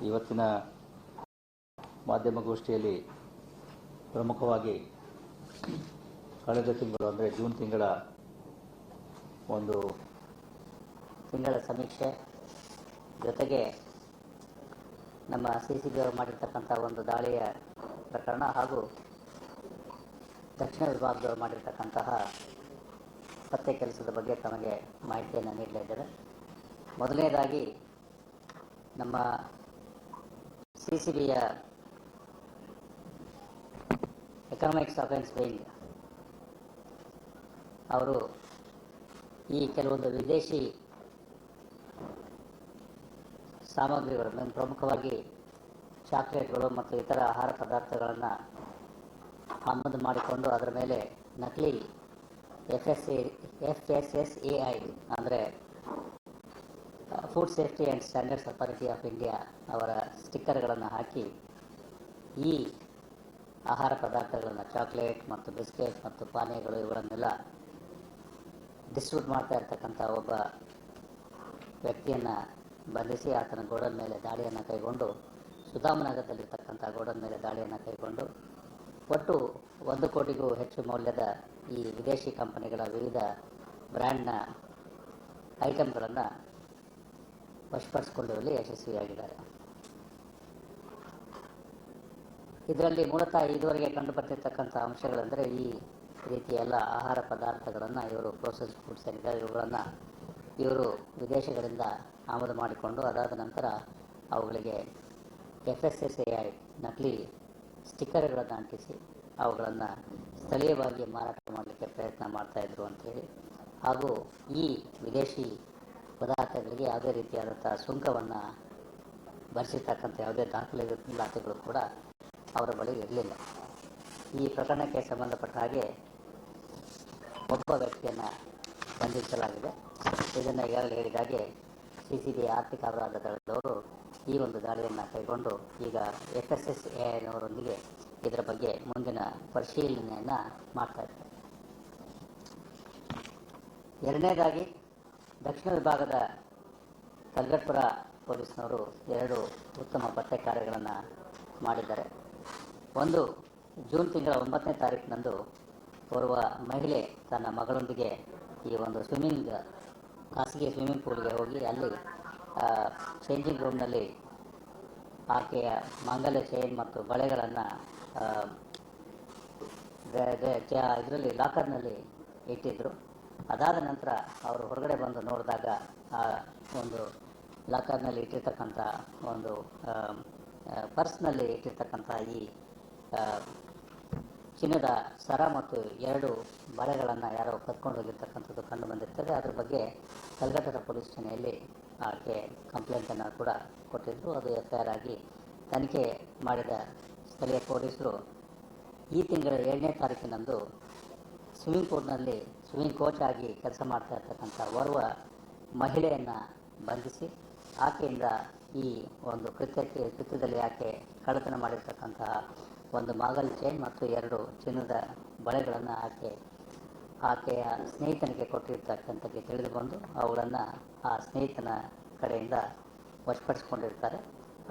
ಇವತ್ತಿನ ಮಾಧ್ಯಮಗೋಷ್ಠಿಯಲ್ಲಿ ಪ್ರಮುಖವಾಗಿ ಕಳೆದ ತಿಂಗಳು ಅಂದರೆ ಜೂನ್ ತಿಂಗಳ ಒಂದು ತಿಂಗಳ ಸಮೀಕ್ಷೆ ಜೊತೆಗೆ ನಮ್ಮ CCB ಅವರು ಮಾಡಿರ್ತಕ್ಕಂಥ ಒಂದು ದಾಳಿಯ ಪ್ರಕರಣ ಹಾಗೂ ದಕ್ಷಿಣ ವಿಭಾಗದವರು ಮಾಡಿರ್ತಕ್ಕಂತಹ ಪತ್ತೆ ಕೆಲಸದ ಬಗ್ಗೆ ತಮಗೆ ಮಾಹಿತಿಯನ್ನು ನೀಡಲಿದ್ದೇವೆ. ಮೊದಲನೇದಾಗಿ ನಮ್ಮ CCBಯ ಎಕನಾಮಿಕ್ಸ್ ಅಫೆನ್ಸ್ ವಿಂಗ್ ಅವರು ಈ ಕೆಲವೊಂದು ವಿದೇಶಿ ಸಾಮಗ್ರಿಗಳನ್ನು, ಪ್ರಮುಖವಾಗಿ ಚಾಕ್ಲೇಟ್ಗಳು ಮತ್ತು ಇತರ ಆಹಾರ ಪದಾರ್ಥಗಳನ್ನು ಆಮದು ಮಾಡಿಕೊಂಡು ಅದರ ಮೇಲೆ ನಕಲಿ FSSAI ಅಂದರೆ food safety and standards authority of India ಅವರ ಸ್ಟಿಕ್ಕರ್ಗಳನ್ನು ಹಾಕಿ ಈ ಆಹಾರ ಪದಾರ್ಥಗಳನ್ನು, ಚಾಕ್ಲೇಟ್ ಮತ್ತು ಬಿಸ್ಕೆಟ್ ಮತ್ತು ಪಾನೀಯಗಳು ಇವುಗಳನ್ನೆಲ್ಲ ಡಿಸ್ಟ್ರಿಬ್ಯೂಟ್ ಮಾಡ್ತಾ ಇರ್ತಕ್ಕಂಥ ಒಬ್ಬ ವ್ಯಕ್ತಿಯನ್ನು ಬಂಧಿಸಿ ಆತನ ಗೋಡನ್ ಮೇಲೆ ದಾಳಿಯನ್ನು ಕೈಗೊಂಡು, ಸುಧಾಮನಗರದಲ್ಲಿರ್ತಕ್ಕಂಥ ಗೋಡನ್ ಮೇಲೆ ದಾಳಿಯನ್ನು ಕೈಗೊಂಡು ಒಟ್ಟು 1 ಕೋಟಿಗೂ ಹೆಚ್ಚು ಮೌಲ್ಯದ ಈ ವಿದೇಶಿ ಕಂಪನಿಗಳ ವಿವಿಧ ಬ್ರ್ಯಾಂಡ್ನ ಐಟಮ್ಗಳನ್ನು ವಶಪಡಿಸಿಕೊಳ್ಳುವಲ್ಲಿ ಯಶಸ್ವಿಯಾಗಿದ್ದಾರೆ. ಇದರಲ್ಲಿ ಮೂಲತಃ ಇದುವರೆಗೆ ಕಂಡುಬರ್ತಿರ್ತಕ್ಕಂಥ ಅಂಶಗಳೆಂದರೆ ಈ ರೀತಿಯ ಎಲ್ಲ ಆಹಾರ ಪದಾರ್ಥಗಳನ್ನು ಇವರು ಪ್ರೋಸೆಸ್ ಫುಡ್ಸ್ ಏನಿದೆ ಇವುಗಳನ್ನು ಇವರು ವಿದೇಶಗಳಿಂದ ಆಮದು ಮಾಡಿಕೊಂಡು ಅದಾದ ನಂತರ ಅವುಗಳಿಗೆ FSSAI ನಕಲಿ ಸ್ಟಿಕ್ಕರ್ಗಳನ್ನು ಅಂಟಿಸಿ ಅವುಗಳನ್ನು ಸ್ಥಳೀಯವಾಗಿ ಮಾರಾಟ ಮಾಡಲಿಕ್ಕೆ ಪ್ರಯತ್ನ ಮಾಡ್ತಾಯಿದ್ರು ಅಂಥೇಳಿ, ಹಾಗೂ ಈ ವಿದೇಶಿ ಪದಾರ್ಥಗಳಿಗೆ ಯಾವುದೇ ರೀತಿಯಾದಂಥ ಸುಂಕವನ್ನು ಭರಿಸಿರ್ತಕ್ಕಂಥ ಯಾವುದೇ ದಾಖಲೆಗಳು ಕೂಡ ಅವರ ಬಳಿ ಇರಲಿಲ್ಲ. ಈ ಪ್ರಕರಣಕ್ಕೆ ಸಂಬಂಧಪಟ್ಟ ಹಾಗೆ ಒಬ್ಬ ವ್ಯಕ್ತಿಯನ್ನು ಬಂಧಿಸಲಾಗಿದೆ. ಇದನ್ನು ಈಗಾಗಲೇ ಹೇಳಿದ ಹಾಗೆ CCB ಆರ್ಥಿಕ ಅಪರಾಧ ದಳದವರು ಈ ಒಂದು ದಾಳಿಯನ್ನು ಕೈಗೊಂಡು ಈಗ FSSAIನವರೊಂದಿಗೆ ಇದರ ಬಗ್ಗೆ ಮುಂದಿನ ಪರಿಶೀಲನೆಯನ್ನು ಮಾಡ್ತಾ ಇದ್ದಾರೆ. ಎರಡನೇದಾಗಿ ದಕ್ಷಿಣ ವಿಭಾಗದ ಕಲ್ಗಟ್ಪುರ ಪೊಲೀಸ್ನವರು 2 ಉತ್ತಮ ಪತ್ತೆ ಕಾರ್ಯಗಳನ್ನು ಮಾಡಿದ್ದಾರೆ. ಒಂದು, ಜೂನ್ ತಿಂಗಳ 9ನೇ ತಾರೀಕಿನಂದು ಓರ್ವ ಮಹಿಳೆ ತನ್ನ ಮಗಳೊಂದಿಗೆ ಈ ಒಂದು ಖಾಸಗಿ ಸ್ವಿಮ್ಮಿಂಗ್ ಪೂಲ್ಗೆ ಹೋಗಿ ಅಲ್ಲಿ ಚೇಂಜಿಂಗ್ ರೂಮ್ನಲ್ಲಿ ಆಕೆಯ ಮಾಂಗಲ್ಯ ಚೈನ್ ಮತ್ತು ಬಳೆಗಳನ್ನು ಇದರಲ್ಲಿ ಲಾಕರ್ನಲ್ಲಿ ಇಟ್ಟಿದ್ದರು. ಅದಾದ ನಂತರ ಅವರು ಹೊರಗಡೆ ಬಂದು ನೋಡಿದಾಗ ಆ ಒಂದು ಲಾಕರ್ನಲ್ಲಿ ಇಟ್ಟಿರ್ತಕ್ಕಂಥ ಒಂದು ಪರ್ಸ್ನಲ್ಲಿ ಇಟ್ಟಿರ್ತಕ್ಕಂಥ ಈ ಚಿನ್ನದ ಸರ ಮತ್ತು 2 ಬಳೆಗಳನ್ನು ಯಾರೋ ಕದ್ಕೊಂಡು ಹೋಗಿರ್ತಕ್ಕಂಥದ್ದು ಕಂಡು ಬಂದಿರ್ತದೆ. ಅದ್ರ ಬಗ್ಗೆ ಕಲ್ಗಟ್ಟದ ಪೊಲೀಸ್ ಠಾಣೆಯಲ್ಲಿ ಆಕೆ ಕಂಪ್ಲೇಂಟನ್ನು ಕೂಡ ಕೊಟ್ಟಿದ್ದರು. ಅದು FIR ಆಗಿ ತನಿಖೆ ಮಾಡಿದ ಸ್ಥಳೀಯ ಪೊಲೀಸರು ಈ ತಿಂಗಳ 7ನೇ ತಾರೀಕಿನಂದು ಸ್ವಿಮ್ಮಿಂಗ್ ಪೂಲ್ನಲ್ಲಿ ಸ್ವಿಮ್ಮಿಂಗ್ ಕೋಚ್ ಆಗಿ ಕೆಲಸ ಮಾಡ್ತಾ ಇರ್ತಕ್ಕಂಥ ಓರ್ವ ಮಹಿಳೆಯನ್ನು ಬಂಧಿಸಿ ಆಕೆಯಿಂದ ಈ ಒಂದು ಕೃತ್ಯದಲ್ಲಿ ಆಕೆ ಕಳ್ಳತನ ಮಾಡಿರ್ತಕ್ಕಂತಹ ಒಂದು ಮಾಂಗಲ್ಯ ಚೈನ್ ಮತ್ತು 2 ಚಿನ್ನದ ಬಳೆಗಳನ್ನು ಆಕೆಯ ಸ್ನೇಹಿತನಿಗೆ ಕೊಟ್ಟಿರ್ತಕ್ಕಂಥದ್ದು ತಿಳಿದು ಬಂದು ಅವುಗಳನ್ನು ಆ ಸ್ನೇಹಿತನ ಕಡೆಯಿಂದ ವಶಪಡಿಸಿಕೊಂಡಿರ್ತಾರೆ.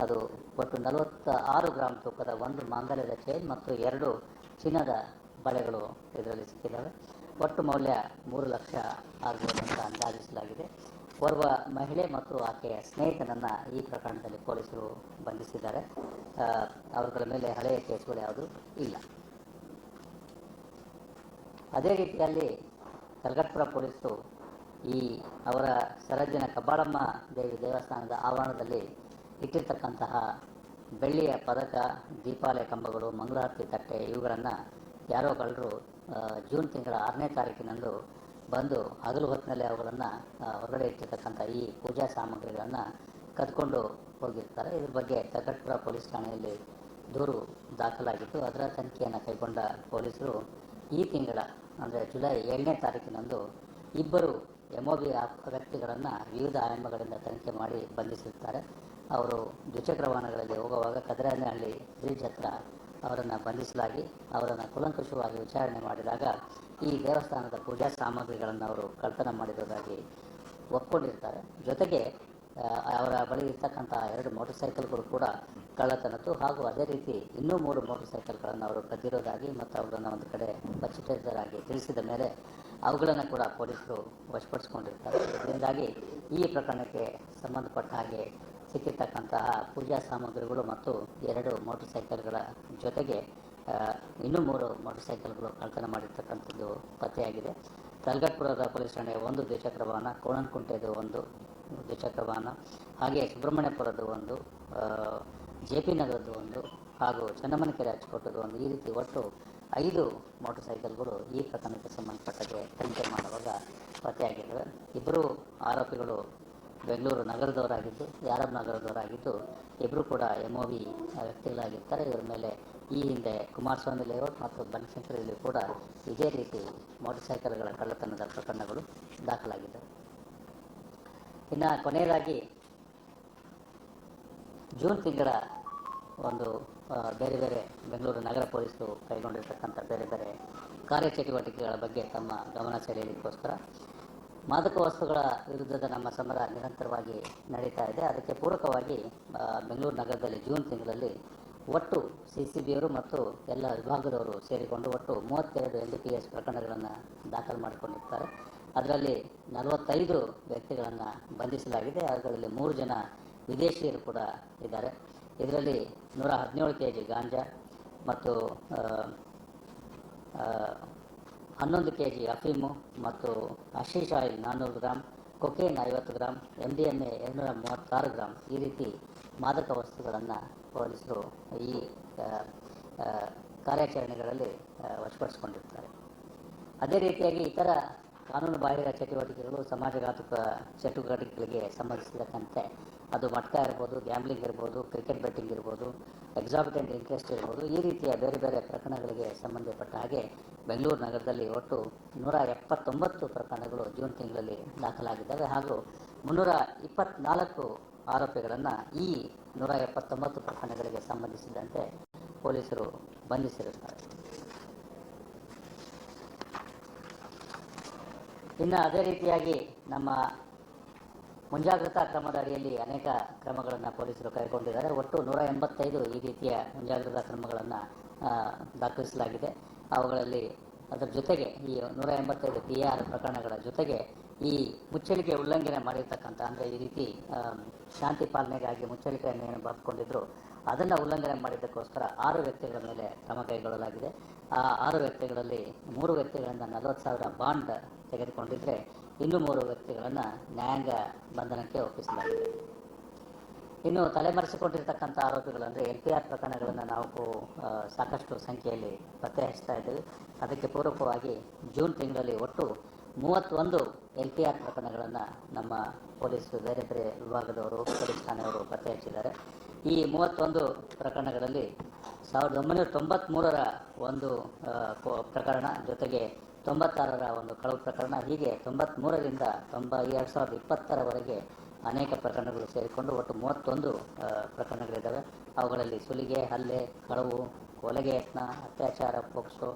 ಅದು ಒಟ್ಟು 46 ಗ್ರಾಂ ತೂಕದ ಒಂದು ಮಾಂಗಲ್ಯದ ಚೈನ್ ಮತ್ತು 2 ಚಿನ್ನದ ಬಳೆಗಳು ಇದರಲ್ಲಿ ಸಿಕ್ಕಿದ್ದಾವೆ. ಒಟ್ಟು ಮೌಲ್ಯ 3 ಲಕ್ಷ ಆಗಬಹುದಂತ ಅಂದಾಜಿಸಲಾಗಿದೆ. ಓರ್ವ ಮಹಿಳೆ ಮತ್ತು ಆಕೆಯ ಸ್ನೇಹಿತನನ್ನು ಈ ಪ್ರಕರಣದಲ್ಲಿ ಪೊಲೀಸರು ಬಂಧಿಸಿದ್ದಾರೆ. ಅವರುಗಳ ಮೇಲೆ ಹಳೆಯ ಕೇಸುಗಳು ಯಾವುದೂ ಇಲ್ಲ. ಅದೇ ರೀತಿಯಲ್ಲಿ ಕಲ್ಗಟ್ಪುರ ಪೊಲೀಸರು ಅವರ ಸರಜಿನ ಕಬ್ಬಾಳಮ್ಮ ದೇವಿ ದೇವಸ್ಥಾನದ ಆವರಣದಲ್ಲಿ ಇಟ್ಟಿರ್ತಕ್ಕಂತಹ ಬೆಳ್ಳಿಯ ಪದಕ, ದೀಪಾಲಯ ಕಂಬಗಳು, ಮಂಗಳಾರತಿ ತಟ್ಟೆ ಇವುಗಳನ್ನು ಯಾರೋ ಕಳ್ಳರು ಜೂನ್ ತಿಂಗಳ 6ನೇ ತಾರೀಕಿನಂದು ಬಂದು ಹಗಲು ಹೊತ್ತಿನಲ್ಲಿ ಅವುಗಳನ್ನು ಹೊರಗಡೆ ಇಟ್ಟಿರ್ತಕ್ಕಂಥ ಈ ಪೂಜಾ ಸಾಮಗ್ರಿಗಳನ್ನು ಕದ್ಕೊಂಡು ಹೋಗಿರ್ತಾರೆ. ಇದ್ರ ಬಗ್ಗೆ ಕಲ್ಗಟ್ಪುರ ಪೊಲೀಸ್ ಠಾಣೆಯಲ್ಲಿ ದೂರು ದಾಖಲಾಗಿದ್ದು ಅದರ ತನಿಖೆಯನ್ನು ಕೈಗೊಂಡ ಪೊಲೀಸರು ಈ ತಿಂಗಳ ಅಂದರೆ ಜುಲೈ 7ನೇ ತಾರೀಕಿನಂದು 2 MOB ವ್ಯಕ್ತಿಗಳನ್ನು ವಿವಿಧ ಆಯಾಮಗಳಿಂದ ತನಿಖೆ ಮಾಡಿ ಬಂಧಿಸಿರ್ತಾರೆ. ಅವರು ದ್ವಿಚಕ್ರ ವಾಹನಗಳಲ್ಲಿ ಹೋಗುವಾಗ ಕದರನಹಳ್ಳಿ ಬ್ರಿಡ್ಜ್ ಹತ್ರ ಅವರನ್ನು ಬಂಧಿಸಲಾಗಿ ಅವರನ್ನು ಕೂಲಂಕಷವಾಗಿ ವಿಚಾರಣೆ ಮಾಡಿದಾಗ ಈ ದೇವಸ್ಥಾನದ ಪೂಜಾ ಸಾಮಗ್ರಿಗಳನ್ನು ಅವರು ಕಳ್ಳತನ ಮಾಡಿರುವುದಾಗಿ ಒಪ್ಕೊಂಡಿರ್ತಾರೆ. ಜೊತೆಗೆ ಅವರ ಬಳಿ ಇರ್ತಕ್ಕಂಥ 2 ಮೋಟರ್ ಸೈಕಲ್ಗಳು ಕೂಡ ಕಳ್ಳತನದ್ದು ಹಾಗೂ ಅದೇ ರೀತಿ ಇನ್ನೂ 3 ಮೋಟರ್ ಸೈಕಲ್ಗಳನ್ನು ಅವರು ಕದ್ದಿರೋದಾಗಿ ಮತ್ತು ಅವುಗಳನ್ನು ಒಂದು ಕಡೆ ಬಚ್ಚಿಟ್ಟಿದ್ದರಾಗಿ ತಿಳಿಸಿದ ಮೇಲೆ ಅವುಗಳನ್ನು ಕೂಡ ಪೊಲೀಸರು ವಶಪಡಿಸಿಕೊಂಡಿರ್ತಾರೆ. ಇದರಿಂದಾಗಿ ಈ ಪ್ರಕರಣಕ್ಕೆ ಸಂಬಂಧಪಟ್ಟ ಹಾಗೆ ಸಿಕ್ಕಿರ್ತಕ್ಕಂತಹ ಪೂಜಾ ಸಾಮಗ್ರಿಗಳು ಮತ್ತು 2 ಮೋಟರ್ ಸೈಕಲ್ಗಳ ಜೊತೆಗೆ ಇನ್ನೂ 3 ಮೋಟರ್ ಸೈಕಲ್ಗಳು ಕಳ್ಳತನ ಮಾಡಿರ್ತಕ್ಕಂಥದ್ದು ಪತ್ತೆಯಾಗಿದೆ. ತಲಗಟ್ಪುರದ ಪೊಲೀಸ್ ಠಾಣೆಯ 1 ದ್ವಿಚಕ್ರ ವಾಹನ, ಕೋಣನಕುಂಟೆದು 1 ದ್ವಿಚಕ್ರ ವಾಹನ, ಹಾಗೆ ಸುಬ್ರಹ್ಮಣ್ಯಪುರದ 1, JP ನಗರದ್ದು 1 ಹಾಗೂ ಚನ್ನಮ್ಮನಕೆರೆ ಅಚ್ಚುಕಟ್ಟದ್ದು 1, ಈ ರೀತಿ ಒಟ್ಟು 5 ಮೋಟರ್ ಸೈಕಲ್ಗಳು ಈ ಪ್ರಕರಣಕ್ಕೆ ಸಂಬಂಧಪಟ್ಟಾಗೆ ತನಿಖೆ ಮಾಡುವಾಗ ಪತ್ತೆಯಾಗಿದ್ದಾವೆ. ಇಬ್ಬರು ಆರೋಪಿಗಳು ಬೆಂಗಳೂರು ನಗರದವರಾಗಿದ್ದು, ಯಾರಬ್ ನಗರದವರಾಗಿದ್ದು, ಇಬ್ಬರು ಕೂಡ MOV ವ್ಯಕ್ತಿಗಳಾಗಿರ್ತಾರೆ. ಇವರ ಮೇಲೆ ಈ ಹಿಂದೆ ಕುಮಾರಸ್ವಾಮಿ ಲೇಔಟ್ ಮತ್ತು ಬನಶಂಕರಿಯಲ್ಲಿ ಕೂಡ ಇದೇ ರೀತಿ ಮೋಟರ್ ಸೈಕಲ್ಗಳ ಕಳ್ಳತನದ ಪ್ರಕರಣಗಳು ದಾಖಲಾಗಿದ್ದವು. ಇನ್ನು ಕೊನೆಯದಾಗಿ ಜೂನ್ ತಿಂಗಳ ಒಂದು ಬೇರೆ ಬೇರೆ ಬೆಂಗಳೂರು ನಗರ ಪೊಲೀಸರು ಕೈಗೊಂಡಿರ್ತಕ್ಕಂಥ ಬೇರೆ ಬೇರೆ ಕಾರ್ಯಚಟುವಟಿಕೆಗಳ ಬಗ್ಗೆ ತಮ್ಮ ಗಮನ ಸೆಳೆಯಲಿಕ್ಕೋಸ್ಕರ ಮಾದಕ ವಸ್ತುಗಳ ವಿರುದ್ಧದ ನಮ್ಮ ಸಮರ ನಿರಂತರವಾಗಿ ನಡೀತಾ ಇದೆ. ಅದಕ್ಕೆ ಪೂರಕವಾಗಿ ಬೆಂಗಳೂರು ನಗರದಲ್ಲಿ ಜೂನ್ ತಿಂಗಳಲ್ಲಿ ಒಟ್ಟು CCBಯವರು ಮತ್ತು ಎಲ್ಲ ವಿಭಾಗದವರು ಸೇರಿಕೊಂಡು ಒಟ್ಟು 32 NDPS ಪ್ರಕರಣಗಳನ್ನು ದಾಖಲು ಮಾಡಿಕೊಂಡಿರ್ತಾರೆ. ಅದರಲ್ಲಿ 45 ವ್ಯಕ್ತಿಗಳನ್ನು ಬಂಧಿಸಲಾಗಿದೆ. ಅದರಲ್ಲಿ 3 ಜನ ವಿದೇಶಿಯರು ಕೂಡ ಇದ್ದಾರೆ. ಇದರಲ್ಲಿ 117 kg ಗಾಂಜಾ ಮತ್ತು 11 kg ಅಫೀಮು ಮತ್ತು ಹಶೀಶ್ oil 400 gram, cocaine 50 gram, MDMA 236 gram, ಈ ರೀತಿ ಮಾದಕ ವಸ್ತುಗಳನ್ನು ಪೊಲೀಸರು ಈ ಕಾರ್ಯಾಚರಣೆಗಳಲ್ಲಿ ವಶಪಡಿಸಿಕೊಂಡಿರ್ತಾರೆ. ಅದೇ ರೀತಿಯಾಗಿ ಇತರ ಕಾನೂನು ಬಾಹಿರ ಚಟುವಟಿಕೆಗಳು, ಸಮಾಜಘಾತುಕ ಚಟುವಟಿಕೆಗಳಿಗೆ ಸಂಬಂಧಿಸಿದಂತೆ ಅದು ಮಟ್ಕ ಇರ್ಬೋದು, ಗ್ಯಾಮ್ಲಿಂಗ್ ಇರ್ಬೋದು, ಕ್ರಿಕೆಟ್ ಬೆಟ್ಟಿಂಗ್ ಇರ್ಬೋದು, ಎಕ್ಸಾಬಿಟೆಂಟ್ ಇಂಟ್ರೆಸ್ಟ್ ಇರ್ಬೋದು, ಈ ರೀತಿಯ ಬೇರೆ ಬೇರೆ ಪ್ರಕರಣಗಳಿಗೆ ಸಂಬಂಧಪಟ್ಟ ಹಾಗೆ ಬೆಂಗಳೂರು ನಗರದಲ್ಲಿ ಒಟ್ಟು 179 ಪ್ರಕರಣಗಳು ಜೂನ್ ತಿಂಗಳಲ್ಲಿ ದಾಖಲಾಗಿದ್ದಾವೆ ಹಾಗೂ 324 ಆರೋಪಿಗಳನ್ನು ಈ 179 ಪ್ರಕರಣಗಳಿಗೆ ಸಂಬಂಧಿಸಿದಂತೆ ಪೊಲೀಸರು ಬಂಧಿಸಿರುತ್ತಾರೆ. ಇನ್ನು ಅದೇ ರೀತಿಯಾಗಿ ನಮ್ಮ ಮುಂಜಾಗ್ರತಾ ಕ್ರಮದ ಅಡಿಯಲ್ಲಿ ಅನೇಕ ಕ್ರಮಗಳನ್ನು ಪೊಲೀಸರು ಕೈಗೊಂಡಿದ್ದಾರೆ. ಒಟ್ಟು 185 ಈ ರೀತಿಯ ಮುಂಜಾಗ್ರತಾ ಕ್ರಮಗಳನ್ನು ದಾಖಲಿಸಲಾಗಿದೆ. ಅವುಗಳಲ್ಲಿ ಅದರ ಜೊತೆಗೆ ಈ 185 PR ಪ್ರಕರಣಗಳ ಜೊತೆಗೆ ಈ ಮುಚ್ಚಳಿಕೆ ಉಲ್ಲಂಘನೆ ಮಾಡಿರ್ತಕ್ಕಂಥ, ಅಂದರೆ ಈ ರೀತಿ ಶಾಂತಿ ಪಾಲನೆಗಾಗಿ ಮುಚ್ಚಳಿಕೆಯನ್ನು ಏನು ಬರ್ಕೊಂಡಿದ್ರು ಅದನ್ನು ಉಲ್ಲಂಘನೆ ಮಾಡಿದ್ದಕ್ಕೋಸ್ಕರ 6 ವ್ಯಕ್ತಿಗಳ ಮೇಲೆ ಕ್ರಮ ಕೈಗೊಳ್ಳಲಾಗಿದೆ. ಆ 6 ವ್ಯಕ್ತಿಗಳಲ್ಲಿ 3 ವ್ಯಕ್ತಿಗಳಿಂದ 40,000 ಬಾಂಡ್ ತೆಗೆದುಕೊಂಡಿದ್ದರೆ ಇನ್ನೂ 3 ವ್ಯಕ್ತಿಗಳನ್ನು ನ್ಯಾಯಾಂಗ ಬಂಧನಕ್ಕೆ ಒಪ್ಪಿಸಲಾಗಿದೆ. ಇನ್ನು ತಲೆಮರೆಸಿಕೊಂಡಿರ್ತಕ್ಕಂಥ ಆರೋಪಿಗಳಂದರೆ LPR ಪ್ರಕರಣಗಳನ್ನು ನಾವು ಸಾಕಷ್ಟು ಸಂಖ್ಯೆಯಲ್ಲಿ ಪತ್ತೆ ಹಚ್ತಾ ಇದ್ದೇವೆ. ಅದಕ್ಕೆ ಪೂರಕವಾಗಿ ಜೂನ್ ತಿಂಗಳಲ್ಲಿ ಒಟ್ಟು 31 LPR ಪ್ರಕರಣಗಳನ್ನು ನಮ್ಮ ಪೊಲೀಸರು ಬೇರೆ ಬೇರೆ ವಿಭಾಗದವರು, ಪೊಲೀಸ್ ಠಾಣೆಯವರು ಪತ್ತೆ ಹಚ್ಚಿದ್ದಾರೆ. ಈ 31 ಪ್ರಕರಣಗಳಲ್ಲಿ 1993ರ ಒಂದು ಪ್ರಕರಣ ಜೊತೆಗೆ 96ರ ಒಂದು ಕಳವು ಪ್ರಕರಣ, ಹೀಗೆ 93ರಿಂದ 2020ರವರೆಗೆ ಅನೇಕ ಪ್ರಕರಣಗಳು ಸೇರಿಕೊಂಡು ಒಟ್ಟು 31 ಪ್ರಕರಣಗಳಿದ್ದಾವೆ. ಅವುಗಳಲ್ಲಿ ಸುಲಿಗೆ, ಹಲ್ಲೆ, ಕಳವು, ಕೊಲೆಗೆ ಯತ್ನ, ಅತ್ಯಾಚಾರ, ಪೋಕ್ಸೋ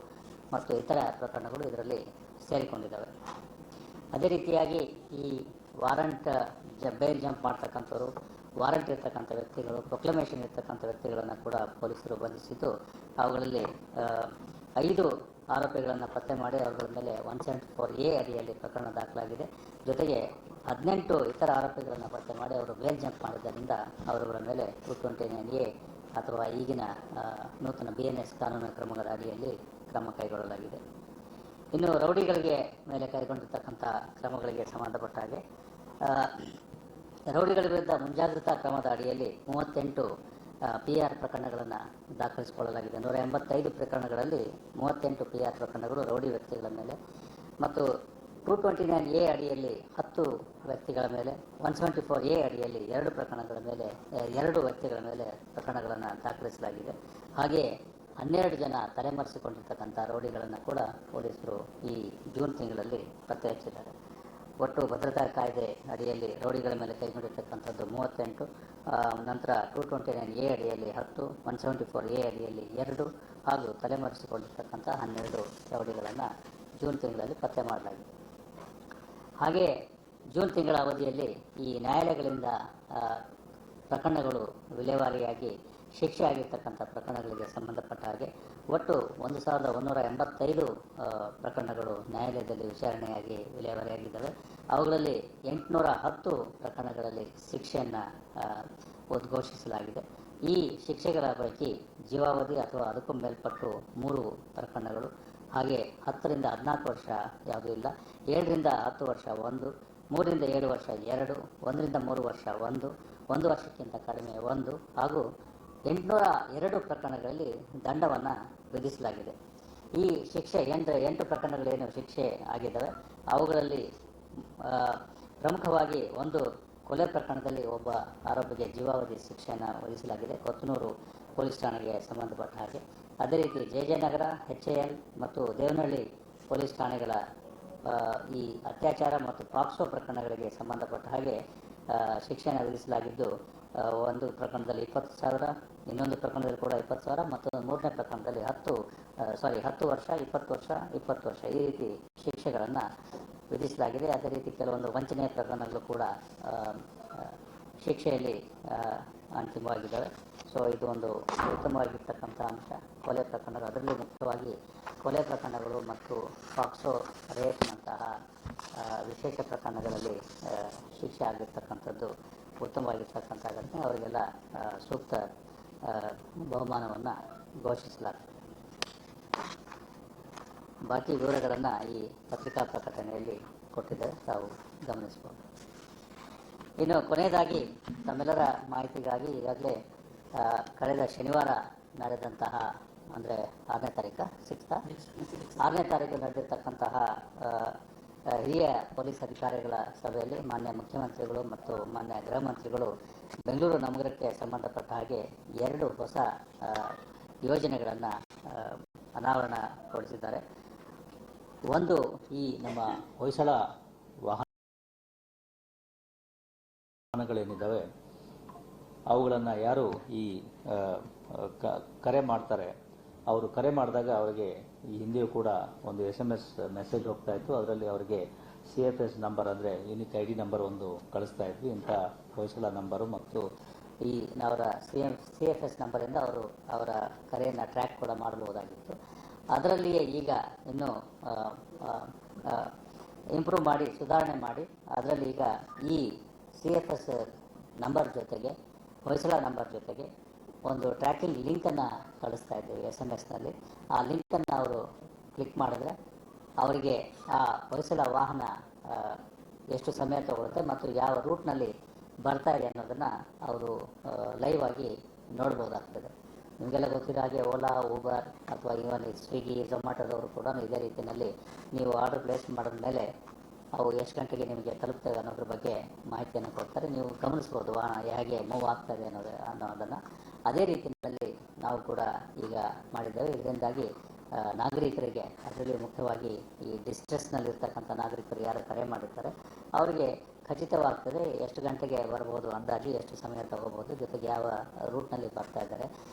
ಮತ್ತು ಇತರ ಪ್ರಕರಣಗಳು ಇದರಲ್ಲಿ ಸೇರಿಕೊಂಡಿದ್ದಾವೆ. ಅದೇ ರೀತಿಯಾಗಿ ಈ ವಾರಂಟ್ ಬೇಲ್ ಜಂಪ್ ಮಾಡ್ತಕ್ಕಂಥವ್ರು, ವಾರಂಟ್ ಇರ್ತಕ್ಕಂಥ ವ್ಯಕ್ತಿಗಳು, ಪ್ರೊಕ್ಲಮೇಷನ್ ಇರ್ತಕ್ಕಂಥ ವ್ಯಕ್ತಿಗಳನ್ನು ಕೂಡ ಪೊಲೀಸರು ಬಂಧಿಸಿದ್ದು ಅವುಗಳಲ್ಲಿ 5 ಆರೋಪಿಗಳನ್ನು ಪತ್ತೆ ಮಾಡಿ ಅವುಗಳ ಮೇಲೆ 174A ಅಡಿಯಲ್ಲಿ ಪ್ರಕರಣ ದಾಖಲಾಗಿದೆ. ಜೊತೆಗೆ 18 ಇತರ ಆರೋಪಿಗಳನ್ನು ಪತ್ತೆ ಮಾಡಿ ಅವರು ಬೇಲ್ ಜಂಪ್ ಮಾಡಿದ್ದರಿಂದ ಅವರುಗಳ ಮೇಲೆ 229A ಅಥವಾ ಈಗಿನ ನೂತನ BNS ಕಾನೂನು ಕ್ರಮಗಳ ಅಡಿಯಲ್ಲಿ ಕ್ರಮ ಕೈಗೊಳ್ಳಲಾಗಿದೆ. ಇನ್ನು ರೌಡಿಗಳಿಗೆ ಮೇಲೆ ಕೈಗೊಂಡಿರ್ತಕ್ಕಂಥ ಕ್ರಮಗಳಿಗೆ ಸಂಬಂಧಪಟ್ಟ ಹಾಗೆ ರೌಡಿಗಳ ವಿರುದ್ಧ ಮುಂಜಾಗ್ರತಾ ಕ್ರಮದ ಅಡಿಯಲ್ಲಿ 38 PR ಪ್ರಕರಣಗಳನ್ನು ದಾಖಲಿಸಿಕೊಳ್ಳಲಾಗಿದೆ. 185 ಪ್ರಕರಣಗಳಲ್ಲಿ 38 PR ಪ್ರಕರಣಗಳು ರೌಡಿ ವ್ಯಕ್ತಿಗಳ ಮೇಲೆ ಮತ್ತು 229A ಅಡಿಯಲ್ಲಿ 10 ವ್ಯಕ್ತಿಗಳ ಮೇಲೆ, 174A ಅಡಿಯಲ್ಲಿ 2 ಪ್ರಕರಣಗಳ ಮೇಲೆ 2 ವ್ಯಕ್ತಿಗಳ ಮೇಲೆ ಪ್ರಕರಣಗಳನ್ನು ದಾಖಲಿಸಲಾಗಿದೆ. ಹಾಗೆ 12 ಜನ ತಲೆಮರೆಸಿಕೊಂಡಿರ್ತಕ್ಕಂಥ ರೌಡಿಗಳನ್ನು ಕೂಡ ಪೊಲೀಸರು ಈ ಜೂನ್ ತಿಂಗಳಲ್ಲಿ ಪತ್ತೆ ಹಚ್ಚಿದ್ದಾರೆ. ಒಟ್ಟು ಭದ್ರತಾ ಕಾಯ್ದೆ ಅಡಿಯಲ್ಲಿ ರೌಡಿಗಳ ಮೇಲೆ ಕೈಗೊಂಡಿರ್ತಕ್ಕಂಥದ್ದು 38, ನಂತರ 229A ಅಡಿಯಲ್ಲಿ 10, 174A ಅಡಿಯಲ್ಲಿ 2 ಹಾಗೂ ತಲೆಮರೆಸಿಕೊಂಡಿರ್ತಕ್ಕಂಥ 12 ರೌಡಿಗಳನ್ನು ಜೂನ್ ತಿಂಗಳಲ್ಲಿ ಪತ್ತೆ ಮಾಡಲಾಗಿದೆ. ಹಾಗೆ ಜೂನ್ ತಿಂಗಳ ಅವಧಿಯಲ್ಲಿ ಈ ನ್ಯಾಯಾಲಯಗಳಿಂದ ಪ್ರಕರಣಗಳು ವಿಲೇವಾರಿಯಾಗಿ ಶಿಕ್ಷೆ ಆಗಿರ್ತಕ್ಕಂಥ ಪ್ರಕರಣಗಳಿಗೆ ಸಂಬಂಧಪಟ್ಟ ಹಾಗೆ ಒಟ್ಟು 1185 ಪ್ರಕರಣಗಳು ನ್ಯಾಯಾಲಯದಲ್ಲಿ ವಿಚಾರಣೆಯಾಗಿ ವಿಲೇವಾರಿಯಾಗಿದ್ದಾವೆ. ಅವುಗಳಲ್ಲಿ 810 ಪ್ರಕರಣಗಳಲ್ಲಿ ಶಿಕ್ಷೆಯನ್ನು ಉದ್ಘೋಷಿಸಲಾಗಿದೆ. ಈ ಶಿಕ್ಷೆಗಳ ಪೈಕಿ ಜೀವಾವಧಿ ಅಥವಾ ಅದಕ್ಕೂ ಮೇಲ್ಪಟ್ಟು 3 ಪ್ರಕರಣಗಳು, ಹಾಗೆ 10 ರಿಂದ 14 ವರ್ಷ ಯಾವುದೂ ಇಲ್ಲ, 7 ರಿಂದ 10 ವರ್ಷ 1, 3 ರಿಂದ 7 ವರ್ಷ 2, 1 ರಿಂದ 3 ವರ್ಷ 1 ವರ್ಷಕ್ಕಿಂತ ಕಡಿಮೆ 1, ಹಾಗೂ 802 ಪ್ರಕರಣಗಳಲ್ಲಿ ದಂಡವನ್ನು ವಿಧಿಸಲಾಗಿದೆ. ಈ ಶಿಕ್ಷೆ 8 ಪ್ರಕರಣಗಳೇನು ಶಿಕ್ಷೆ ಆಗಿದ್ದಾವೆ ಅವುಗಳಲ್ಲಿ ಪ್ರಮುಖವಾಗಿ ಒಂದು ಕೊಲೆ ಪ್ರಕರಣದಲ್ಲಿ ಒಬ್ಬ ಆರೋಪಿಗೆ ಜೀವಾವಧಿ ಶಿಕ್ಷೆಯನ್ನು ವಿಧಿಸಲಾಗಿದೆ, ಕೊತ್ತನೂರು ಪೊಲೀಸ್ ಠಾಣೆಗೆ ಸಂಬಂಧಪಟ್ಟ ಹಾಗೆ. ಅದೇ ರೀತಿ ಜಯನಗರ, HAL ಮತ್ತು ದೇವನಹಳ್ಳಿ ಪೊಲೀಸ್ ಠಾಣೆಗಳ ಈ ಅತ್ಯಾಚಾರ ಮತ್ತು ಪಾಕ್ಸೋ ಪ್ರಕರಣಗಳಿಗೆ ಸಂಬಂಧಪಟ್ಟ ಹಾಗೆ ಶಿಕ್ಷೆಯನ್ನು ವಿಧಿಸಲಾಗಿದ್ದು, ಒಂದು ಪ್ರಕರಣದಲ್ಲಿ 20,000, ಇನ್ನೊಂದು ಪ್ರಕರಣದಲ್ಲಿ ಕೂಡ 20,000 ಮತ್ತು ಮೂರನೇ ಪ್ರಕರಣದಲ್ಲಿ 10 ವರ್ಷ, 20 ವರ್ಷ, 20 ವರ್ಷ ಈ ರೀತಿ ಶಿಕ್ಷೆಗಳನ್ನು ವಿಧಿಸಲಾಗಿದೆ. ಅದೇ ರೀತಿ ಕೆಲವೊಂದು ವಂಚನೆಯ ಪ್ರಕರಣಗಳು ಕೂಡ ಶಿಕ್ಷೆಯಲ್ಲಿ ಅಂತಿಮವಾಗಿದ್ದಾವೆ. ಸೊ ಇದು ಒಂದು ಉತ್ತಮವಾಗಿರ್ತಕ್ಕಂಥ ಅಂಶ. ಕೊಲೆ ಪ್ರಕರಣಗಳು, ಅದರಲ್ಲಿ ಮುಖ್ಯವಾಗಿ ಕೊಲೆ ಪ್ರಕರಣಗಳು ಮತ್ತು ಪಾಕ್ಸೋ ರೇಪ್ನಂತಹ ವಿಶೇಷ ಪ್ರಕರಣಗಳಲ್ಲಿ ಶಿಕ್ಷೆ ಆಗಿರ್ತಕ್ಕಂಥದ್ದು ಉತ್ತಮವಾಗಿರ್ತಕ್ಕಂಥ ಘಟನೆ. ಅವರಿಗೆಲ್ಲ ಸೂಕ್ತ ಬಹುಮಾನವನ್ನು ಘೋಷಿಸಲಾಗ್ತದೆ. ಬಾಕಿ ವಿವರಗಳನ್ನು ಈ ಪತ್ರಿಕಾ ಪ್ರಕಟಣೆಯಲ್ಲಿ ಕೊಟ್ಟಿದ್ದಾರೆ, ತಾವು ಗಮನಿಸಬಹುದು. ಇನ್ನು ಕೊನೆಯದಾಗಿ ತಮ್ಮೆಲ್ಲರ ಮಾಹಿತಿಗಾಗಿ ಈಗಾಗಲೇ ಕಳೆದ ಶನಿವಾರ ನಡೆದಂತಹ, ಅಂದರೆ 6ನೇ ತಾರೀಕು 6ನೇ ತಾರೀಕು ನಡೆದಿರ್ತಕ್ಕಂತಹ ಹಿರಿಯ ಪೊಲೀಸ್ ಅಧಿಕಾರಿಗಳ ಸಭೆಯಲ್ಲಿ ಮಾನ್ಯ ಮುಖ್ಯಮಂತ್ರಿಗಳು ಮತ್ತು ಮಾನ್ಯ ಗೃಹ ಮಂತ್ರಿಗಳು ಬೆಂಗಳೂರು ನಗರಕ್ಕೆ ಸಂಬಂಧಪಟ್ಟ ಹಾಗೆ 2 ಹೊಸ ಯೋಜನೆಗಳನ್ನು ಅನಾವರಣಗೊಳಿಸಿದ್ದಾರೆ. ಒಂದು, ಈ ನಮ್ಮ ಹೊಯ್ಸಳ ವಾಹನಗಳೇನಿದ್ದಾವೆ ಅವುಗಳನ್ನು ಯಾರು ಈ ಕರೆ ಮಾಡ್ತಾರೆ, ಅವರು ಕರೆ ಮಾಡಿದಾಗ ಅವರಿಗೆ ಈ ಹಿಂದೆಯೂ ಕೂಡ ಒಂದು SMS ಮೆಸೇಜ್ ಹೋಗ್ತಾ ಇತ್ತು. ಅದರಲ್ಲಿ ಅವರಿಗೆ CFS ನಂಬರ್, ಅಂದರೆ ಯೂನಿಕ್ ID ನಂಬರ್ ಒಂದು ಕಳಿಸ್ತಾ ಇದ್ವಿ. ಇಂಥ ಹೊಯ್ಸಳ ನಂಬರು ಮತ್ತು ಈ ಅವರ CFS ನಂಬರಿಂದ ಅವರು ಅವರ ಕರೆಯನ್ನು ಟ್ರ್ಯಾಕ್ ಕೂಡ ಮಾಡಬಹುದಾಗಿತ್ತು. ಅದರಲ್ಲಿಯೇ ಈಗ ಇನ್ನೂ ಇಂಪ್ರೂವ್ ಮಾಡಿ, ಸುಧಾರಣೆ ಮಾಡಿ, ಅದರಲ್ಲಿ ಈಗ ಈ CFS ನಂಬರ್ ಜೊತೆಗೆ ಹೊಯ್ಸಳ ನಂಬರ್ ಜೊತೆಗೆ ಒಂದು ಟ್ರ್ಯಾಕಿಂಗ್ ಲಿಂಕನ್ನು ಕಳಿಸ್ತಾ ಇದ್ದೀವಿ SMS-ನಲ್ಲಿ. ಆ ಲಿಂಕನ್ನು ಅವರು ಕ್ಲಿಕ್ ಮಾಡಿದ್ರೆ ಅವರಿಗೆ ಆ ಹೊಯ್ಸಳ ವಾಹನ ಎಷ್ಟು ಸಮಯ ತಗೊಳುತ್ತೆ ಮತ್ತು ಯಾವ ರೂಟ್ನಲ್ಲಿ ಬರ್ತಾ ಇದೆ ಅನ್ನೋದನ್ನು ಅವರು ಲೈವ್ ಆಗಿ ನೋಡ್ಬೋದಾಗ್ತದೆ. ನಿಮಗೆಲ್ಲ ಗೊತ್ತಿರೋ ಹಾಗೆ ಓಲಾ, ಊಬರ್ ಅಥವಾ ಇವನ್ ಸ್ವಿಗ್ಗಿ, ಝೊಮ್ಯಾಟೋದವರು ಕೂಡ ಇದೇ ರೀತಿಯಲ್ಲಿ ನೀವು ಆರ್ಡರ್ ಪ್ಲೇಸ್ ಮಾಡಿದ ಮೇಲೆ ಅವು ಎಷ್ಟು ಗಂಟೆಗೆ ನಿಮಗೆ ತಲುಪ್ತವೆ ಅನ್ನೋದ್ರ ಬಗ್ಗೆ ಮಾಹಿತಿಯನ್ನು ಕೊಡ್ತಾರೆ. ನೀವು ಗಮನಿಸ್ಬೋದು ವಾಹನ ಹೇಗೆ ಮೂವ್ ಆಗ್ತದೆ ಅನ್ನೋದನ್ನು. ಅದೇ ರೀತಿಯಲ್ಲಿ ನಾವು ಕೂಡ ಈಗ ಮಾಡಿದ್ದೇವೆ. ಇದರಿಂದಾಗಿ ನಾಗರಿಕರಿಗೆ, ಅದರಲ್ಲಿ ಮುಖ್ಯವಾಗಿ ಈ ಡಿಸ್ಟ್ರೆಸ್ನಲ್ಲಿರ್ತಕ್ಕಂಥ ನಾಗರಿಕರು ಯಾರು ಕರೆ ಮಾಡಿರ್ತಾರೆ ಅವರಿಗೆ ಖಚಿತವಾಗ್ತದೆ ಎಷ್ಟು ಗಂಟೆಗೆ ಬರ್ಬೋದು, ಅಂದಾಜು ಎಷ್ಟು ಸಮಯ ತಗೋಬೋದು, ಜೊತೆಗೆ ಯಾವ ರೂಟ್ನಲ್ಲಿ ಬರ್ತಾ ಇದ್ದಾರೆ.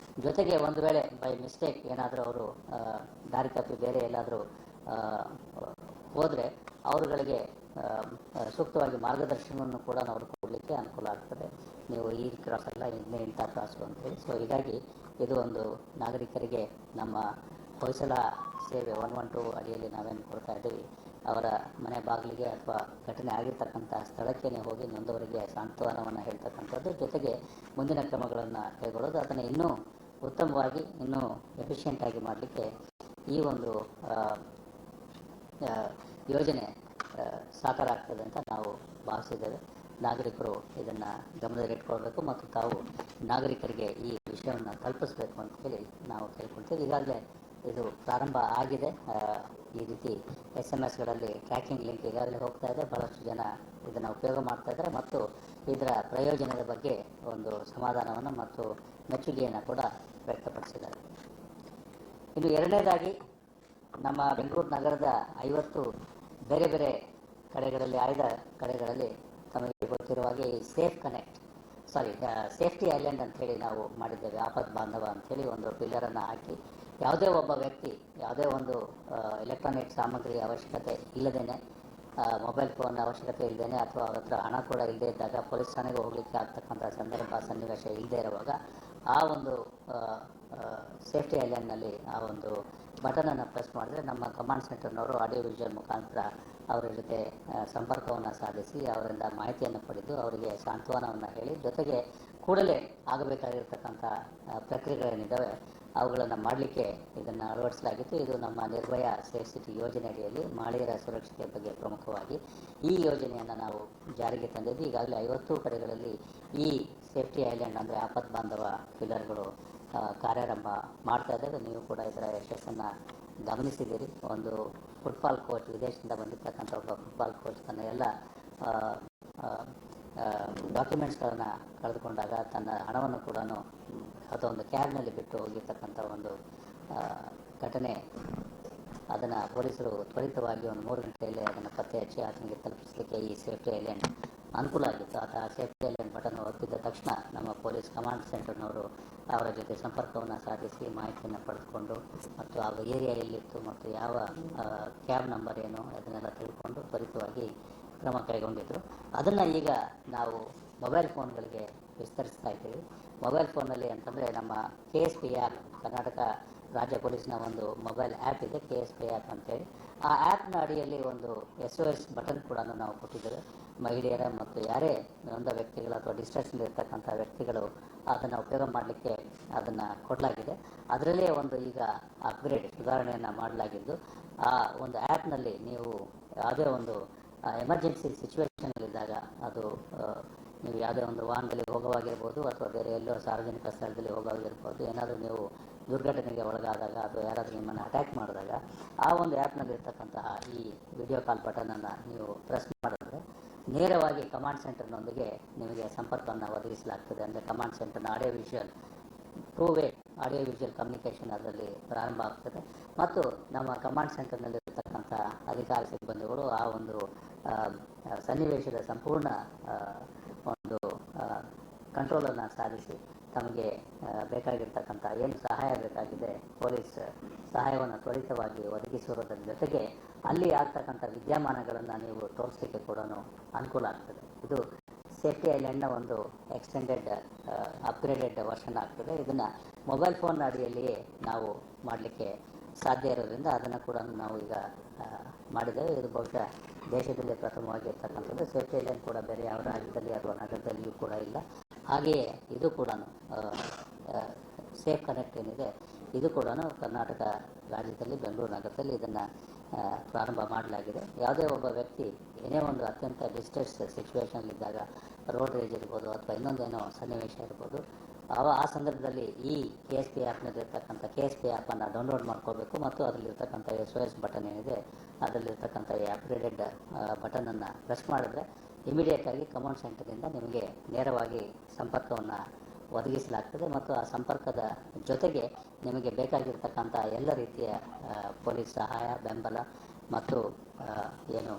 ಜೊತೆಗೆ ಒಂದು ವೇಳೆ ಬೈ ಮಿಸ್ಟೇಕ್ ಏನಾದರೂ ಅವರು ದಾರಿ ತಪ್ಪಿ ಬೇರೆ ಎಲ್ಲಾದರೂ ಹೋದರೆ ಅವರುಗಳಿಗೆ ಸೂಕ್ತವಾಗಿ ಮಾರ್ಗದರ್ಶನವನ್ನು ಕೂಡ ನಾವು ಕೊಡಲಿಕ್ಕೆ ಅನುಕೂಲ ಆಗ್ತದೆ. ನೀವು ಈ ಕ್ರಾಸ್ ಅಲ್ಲ, ಇನ್ನೇ ಇಂಥ ಕ್ರಾಸು ಅಂತೇಳಿ. ಸೊ ಹೀಗಾಗಿ ಇದು ಒಂದು ನಾಗರಿಕರಿಗೆ ನಮ್ಮ ಹೊಯ್ಸಳ ಸೇವೆ 112 ಅಡಿಯಲ್ಲಿ ನಾವೇನು ಕೊಡ್ತಾ ಇದ್ದೀವಿ, ಅವರ ಮನೆ ಬಾಗಿಲಿಗೆ ಅಥವಾ ಘಟನೆ ಆಗಿರ್ತಕ್ಕಂಥ ಸ್ಥಳಕ್ಕೆ ಹೋಗಿ ನೊಂದವರಿಗೆ ಸಾಂತ್ವನವನ್ನು ಹೇಳ್ತಕ್ಕಂಥದ್ದು, ಜೊತೆಗೆ ಮುಂದಿನ ಕ್ರಮಗಳನ್ನು ಕೈಗೊಳ್ಳೋದು, ಅದನ್ನು ಇನ್ನೂ ಉತ್ತಮವಾಗಿ, ಇನ್ನೂ ಎಫಿಷಿಯೆಂಟಾಗಿ ಮಾಡಲಿಕ್ಕೆ ಈ ಒಂದು ಯೋಜನೆ ಸಾಕಾರ ಆಗ್ತದೆ ಅಂತ ನಾವು ಭಾವಿಸಿದ್ದೇವೆ. ನಾಗರಿಕರು ಇದನ್ನು ಗಮನದಲ್ಲಿಟ್ಕೊಳ್ಬೇಕು ಮತ್ತು ತಾವು ನಾಗರಿಕರಿಗೆ ಈ ವಿಷಯವನ್ನು ತಲುಪಿಸಬೇಕು ಅಂತ ಹೇಳಿ ನಾವು ಕೇಳ್ಕೊಳ್ತೇವೆ. ಈಗಾಗಲೇ ಇದು ಪ್ರಾರಂಭ ಆಗಿದೆ. ಈ ರೀತಿ SMS-ಗಳಲ್ಲಿ ಟ್ರ್ಯಾಕಿಂಗ್ ಲಿಂಕ್ ಈಗಾಗಲೇ ಹೋಗ್ತಾ ಇದೆ. ಬಹಳಷ್ಟು ಜನ ಇದನ್ನು ಉಪಯೋಗ ಮಾಡ್ತಾ ಇದ್ದಾರೆ ಮತ್ತು ಇದರ ಪ್ರಯೋಜನದ ಬಗ್ಗೆ ಒಂದು ಸಮಾಧಾನವನ್ನು ಮತ್ತು ಮೆಚ್ಚುಗೆಯನ್ನು ಕೂಡ ವ್ಯಕ್ತಪಡಿಸಿದ್ದಾರೆ. ಇನ್ನು ಎರಡನೇದಾಗಿ, ನಮ್ಮ ಬೆಂಗಳೂರು ನಗರದ 50 ಬೇರೆ ಬೇರೆ ಕಡೆಗಳಲ್ಲಿ, ಆಯ್ದ ಕಡೆಗಳಲ್ಲಿ ತಮಗೆ ಗೊತ್ತಿರುವ ಹಾಗೆ ಈ ಸೇಫ್ಟಿ ಐಲ್ಯಾಂಡ್ ಅಂಥೇಳಿ ನಾವು ಮಾಡಿದ್ದೇವೆ. ಆಪತ್ ಬಾಂಧವ ಅಂಥೇಳಿ ಒಂದು ಪಿಲ್ಲರನ್ನು ಹಾಕಿ ಯಾವುದೇ ಒಬ್ಬ ವ್ಯಕ್ತಿ ಯಾವುದೇ ಒಂದು ಎಲೆಕ್ಟ್ರಾನಿಕ್ ಸಾಮಗ್ರಿ ಅವಶ್ಯಕತೆ ಇಲ್ಲದೇ ಮೊಬೈಲ್ ಫೋನ್ ಅವಶ್ಯಕತೆ ಇಲ್ಲದೇ ಅಥವಾ ಅವ್ರ ಹತ್ರ ಹಣ ಕೂಡ ಇಲ್ಲದೇ ಇದ್ದಾಗ ಪೊಲೀಸ್ ಠಾಣೆಗೆ ಹೋಗಲಿಕ್ಕೆ ಆಗ್ತಕ್ಕಂಥ ಸಂದರ್ಭ ಸನ್ನಿವೇಶ ಇಲ್ಲದೇ ಇರುವಾಗ ಆ ಒಂದು ಸೇಫ್ಟಿ ಐಲ್ಯಾಂಡ್ನಲ್ಲಿ ಆ ಒಂದು ಬಟನನ್ನು ಪ್ರೆಸ್ ಮಾಡಿದ್ರೆ ನಮ್ಮ ಕಮಾಂಡ್ ಸೆಂಟರ್ನವರು ಆಡಿಯೋ ವಿಜುವಲ್ ಮುಖಾಂತರ ಅವರ ಜೊತೆ ಸಂಪರ್ಕವನ್ನು ಸಾಧಿಸಿ ಅವರಿಂದ ಮಾಹಿತಿಯನ್ನು ಪಡೆದು ಅವರಿಗೆ ಸಾಂತ್ವನವನ್ನು ಹೇಳಿ ಜೊತೆಗೆ ಕೂಡಲೇ ಆಗಬೇಕಾಗಿರ್ತಕ್ಕಂಥ ಪ್ರಕ್ರಿಯೆಗಳೇನಿದ್ದಾವೆ ಅವುಗಳನ್ನು ಮಾಡಲಿಕ್ಕೆ ಇದನ್ನು ಅಳವಡಿಸಲಾಗಿತ್ತು. ಇದು ನಮ್ಮ ನಿರ್ಭಯ ಸೇಫ್ ಸಿಟಿ ಯೋಜನೆ ಅಡಿಯಲ್ಲಿ ಮಹಿಳೆಯರ ಸುರಕ್ಷತೆ ಬಗ್ಗೆ ಪ್ರಮುಖವಾಗಿ ಈ ಯೋಜನೆಯನ್ನು ನಾವು ಜಾರಿಗೆ ತಂದಿದ್ದು. ಈಗಾಗಲೇ 50 ಕಡೆಗಳಲ್ಲಿ ಈ ಸೇಫ್ಟಿ ಐಲ್ಯಾಂಡ್ ಅಂದರೆ ಆಪತ್ ಬಾಂಧವ ಪಿಲ್ಲರ್ಗಳು ಕಾರ್ಯಾರಂಭ ಮಾಡ್ತಾ ಇದ್ದಾರೆ. ನೀವು ಕೂಡ ಇದರ ಯಶಸ್ಸನ್ನು ಗಮನಿಸಿದ್ದೀರಿ. ಒಂದು ಫುಟ್ಬಾಲ್ ಕೋಚ್, ವಿದೇಶದಿಂದ ಬಂದಿರತಕ್ಕಂಥ ಒಬ್ಬ ಫುಟ್ಬಾಲ್ ಕೋಚ್ ತನ್ನ ಎಲ್ಲ ಡಾಕ್ಯುಮೆಂಟ್ಸ್ಗಳನ್ನು ಕಳೆದುಕೊಂಡಾಗ ತನ್ನ ಹಣವನ್ನು ಕೂಡ ಅಥವಾ ಒಂದು ಕ್ಯಾಬ್ನಲ್ಲಿ ಬಿಟ್ಟು ಹೋಗಿರ್ತಕ್ಕಂಥ ಒಂದು ಘಟನೆ, ಅದನ್ನು ಪೊಲೀಸರು ತ್ವರಿತವಾಗಿ ಒಂದು 3 ಗಂಟೆಯಲ್ಲಿ ಅದನ್ನು ಪತ್ತೆ ಹಚ್ಚಿ ಆತನಿಗೆ ತಲುಪಿಸಲಿಕ್ಕೆ ಈ ಸೇಫ್ಟಿ ಐಲ್ಯಾಂಡ್ ಅನುಕೂಲ ಆಗಿತ್ತು. ಆತ ಸೇಫ್ಟಿ ಐಲ್ಯಾಂಡ್ ಬಟನ್ ಒತ್ತಿದ್ದ ತಕ್ಷಣ ನಮ್ಮ ಪೊಲೀಸ್ ಕಮಾಂಡ್ ಸೆಂಟರ್ನವರು ಅವರ ಜೊತೆ ಸಂಪರ್ಕವನ್ನು ಸಾಧಿಸಿ ಮಾಹಿತಿಯನ್ನು ಪಡೆದುಕೊಂಡು ಮತ್ತು ಆ ಏರಿಯಾ ಎಲ್ಲಿತ್ತು ಮತ್ತು ಯಾವ ಕ್ಯಾಬ್ ನಂಬರ್ ಏನು ಅದನ್ನೆಲ್ಲ ತಿಳ್ಕೊಂಡು ತ್ವರಿತವಾಗಿ ಕ್ರಮ ಕೈಗೊಂಡಿದ್ದರು. ಅದನ್ನು ಈಗ ನಾವು ಮೊಬೈಲ್ ಫೋನ್ಗಳಿಗೆ ವಿಸ್ತರಿಸ್ತಾ ಇದ್ದೀವಿ. ಮೊಬೈಲ್ ಫೋನಲ್ಲಿ ಅಂತಂದರೆ ನಮ್ಮ KSP ಆ್ಯಪ್, ಕರ್ನಾಟಕ ರಾಜ್ಯ ಪೊಲೀಸ್ನ ಒಂದು ಮೊಬೈಲ್ ಆ್ಯಪ್ ಇದೆ, KSP ಆ್ಯಪ್ ಅಂತೇಳಿ. ಆ ಆ್ಯಪ್ನ ಅಡಿಯಲ್ಲಿ ಒಂದು SOS ಬಟನ್ ಕೂಡ ನಾವು ಕೊಟ್ಟಿದ್ದೇವೆ. ಮಹಿಳೆಯರ ಮತ್ತು ಯಾರೇ ನೊಂದ ವ್ಯಕ್ತಿಗಳು ಅಥವಾ ಡಿಸ್ಟ್ರೆಸ್ನಲ್ಲಿ ಇರ್ತಕ್ಕಂಥ ವ್ಯಕ್ತಿಗಳು ಅದನ್ನು ಉಪಯೋಗ ಮಾಡಲಿಕ್ಕೆ ಅದನ್ನು ಕೊಡಲಾಗಿದೆ. ಅದರಲ್ಲೇ ಒಂದು ಈಗ ಅಪ್ಗ್ರೇಡ್ ಸುಧಾರಣೆಯನ್ನು ಮಾಡಲಾಗಿದ್ದು, ಆ ಒಂದು ಆ್ಯಪ್ನಲ್ಲಿ ನೀವು ಯಾವುದೇ ಒಂದು ಎಮರ್ಜೆನ್ಸಿ ಸಿಚುವೇಷನಲ್ಲಿದ್ದಾಗ ಅದು ನೀವು ಯಾವುದೇ ಒಂದು ವಾಹನದಲ್ಲಿ ಹೋಗುವಾಗಿರ್ಬೋದು ಅಥವಾ ಬೇರೆ ಎಲ್ಲೋ ಸಾರ್ವಜನಿಕ ಸ್ಥಳದಲ್ಲಿ ಹೋಗುವಾಗಿರ್ಬೋದು, ಏನಾದರೂ ನೀವು ದುರ್ಘಟನೆಗೆ ಒಳಗಾದಾಗ ಅಥವಾ ಯಾರಾದರೂ ನಿಮ್ಮನ್ನು ಅಟ್ಯಾಕ್ ಮಾಡಿದಾಗ ಆ ಒಂದು ಆ್ಯಪ್ನಲ್ಲಿರ್ತಕ್ಕಂತಹ ಈ ವಿಡಿಯೋ ಕಾಲ್ ಬಟನನ್ನು ನೀವು ಪ್ರೆಸ್ ಮಾಡಿದ್ರೆ ನೇರವಾಗಿ ಕಮಾಂಡ್ ಸೆಂಟರ್ನೊಂದಿಗೆ ನಿಮಗೆ ಸಂಪರ್ಕವನ್ನು ಒದಗಿಸಲಾಗ್ತದೆ. ಅಂದರೆ ಕಮಾಂಡ್ ಸೆಂಟರ್ನ audio visual two way audio visual communication ಅದರಲ್ಲಿ ಪ್ರಾರಂಭ ಆಗ್ತದೆ ಮತ್ತು ನಮ್ಮ ಕಮಾಂಡ್ ಸೆಂಟರ್ನಲ್ಲಿರ್ತಕ್ಕಂಥ ಅಧಿಕಾರಿ ಸಿಬ್ಬಂದಿಗಳು ಆ ಒಂದು ಸನ್ನಿವೇಶದ ಸಂಪೂರ್ಣ ಒಂದು ಕಂಟ್ರೋಲನ್ನು ಸಾಧಿಸಿ ತಮಗೆ ಬೇಕಾಗಿರ್ತಕ್ಕಂಥ ಏನು ಸಹಾಯ ಬೇಕಾಗಿದೆ ಪೊಲೀಸ್ ಸಹಾಯವನ್ನು ತ್ವರಿತವಾಗಿ ಒದಗಿಸುವುದರ ಜೊತೆಗೆ ಅಲ್ಲಿ ಆಗ್ತಕ್ಕಂಥ ವಿದ್ಯಮಾನಗಳನ್ನು ನೀವು ತೋರಿಸಲಿಕ್ಕೆ ಕೂಡ ಅನುಕೂಲ ಆಗ್ತದೆ. ಇದು ಸೇಫ್ಟಿ ಐಲ್ಯಾಂಡ್ನ ಒಂದು ಎಕ್ಸ್ಟೆಂಡೆಡ್ ಅಪ್ಗ್ರೇಡೆಡ್ ವರ್ಷನ್ ಆಗ್ತದೆ. ಇದನ್ನು ಮೊಬೈಲ್ ಫೋನ್ ಅಡಿಯಲ್ಲಿಯೇ ನಾವು ಮಾಡಲಿಕ್ಕೆ ಸಾಧ್ಯ ಇರೋದ್ರಿಂದ ಅದನ್ನು ಕೂಡ ನಾವು ಈಗ ಮಾಡಿದ್ದೇವೆ. ಇದು ಬಹುಶಃ ದೇಶದಲ್ಲಿ ಪ್ರಥಮವಾಗಿ ಇರ್ತಕ್ಕಂಥದ್ದು. ಸೇಫ್ಟಿ ಐಲ್ಯಾಂಡ್ ಕೂಡ ಬೇರೆ ಯಾವ ರಾಜ್ಯದಲ್ಲಿ ಅಥವಾ ನಗರದಲ್ಲಿಯೂ ಕೂಡ ಇಲ್ಲ. ಹಾಗೆಯೇ ಇದು ಕೂಡ ಸೇಫ್ ಕನೆಕ್ಟ್ ಏನಿದೆ ಇದು ಕೂಡ ಕರ್ನಾಟಕ ರಾಜ್ಯದಲ್ಲಿ ಬೆಂಗಳೂರು ನಗರದಲ್ಲಿ ಇದನ್ನು ಪ್ರಾರಂಭ ಮಾಡಲಾಗಿದೆ. ಯಾವುದೇ ಒಬ್ಬ ವ್ಯಕ್ತಿ ಏನೇ ಒಂದು ಅತ್ಯಂತ ಡಿಸ್ಟ್ರೆಸ್ ಸಿಚುವೇಷನಲ್ಲಿದ್ದಾಗ, ರೋಡ್ ರೇಜ್ ಇರ್ಬೋದು ಅಥವಾ ಇನ್ನೊಂದೇನೋ ಸನ್ನಿವೇಶ ಇರ್ಬೋದು, ಆ ಸಂದರ್ಭದಲ್ಲಿ ಈ KSP ಆ್ಯಪ್ನಲ್ಲಿರ್ತಕ್ಕಂಥ KSP ಆ್ಯಪನ್ನು ಡೌನ್ಲೋಡ್ ಮಾಡ್ಕೋಬೇಕು ಮತ್ತು ಅದರಲ್ಲಿರ್ತಕ್ಕಂಥ SOS ಬಟನ್ ಏನಿದೆ ಅದರಲ್ಲಿರ್ತಕ್ಕಂಥ ಈ ಅಪ್ಗ್ರೇಡೆಡ್ ಬಟನನ್ನು ಪ್ರೆಸ್ ಮಾಡಿದ್ರೆ ಇಮಿಡಿಯೇಟಾಗಿ ಕಮಾಂಡ್ ಸೆಂಟರಿಂದ ನಿಮಗೆ ನೇರವಾಗಿ ಸಂಪರ್ಕವನ್ನು ಒದಗಿಸಲಾಗ್ತದೆ ಮತ್ತು ಆ ಸಂಪರ್ಕದ ಜೊತೆಗೆ ನಿಮಗೆ ಬೇಕಾಗಿರ್ತಕ್ಕಂಥ ಎಲ್ಲ ರೀತಿಯ ಪೊಲೀಸ್ ಸಹಾಯ, ಬೆಂಬಲ ಮತ್ತು ಏನು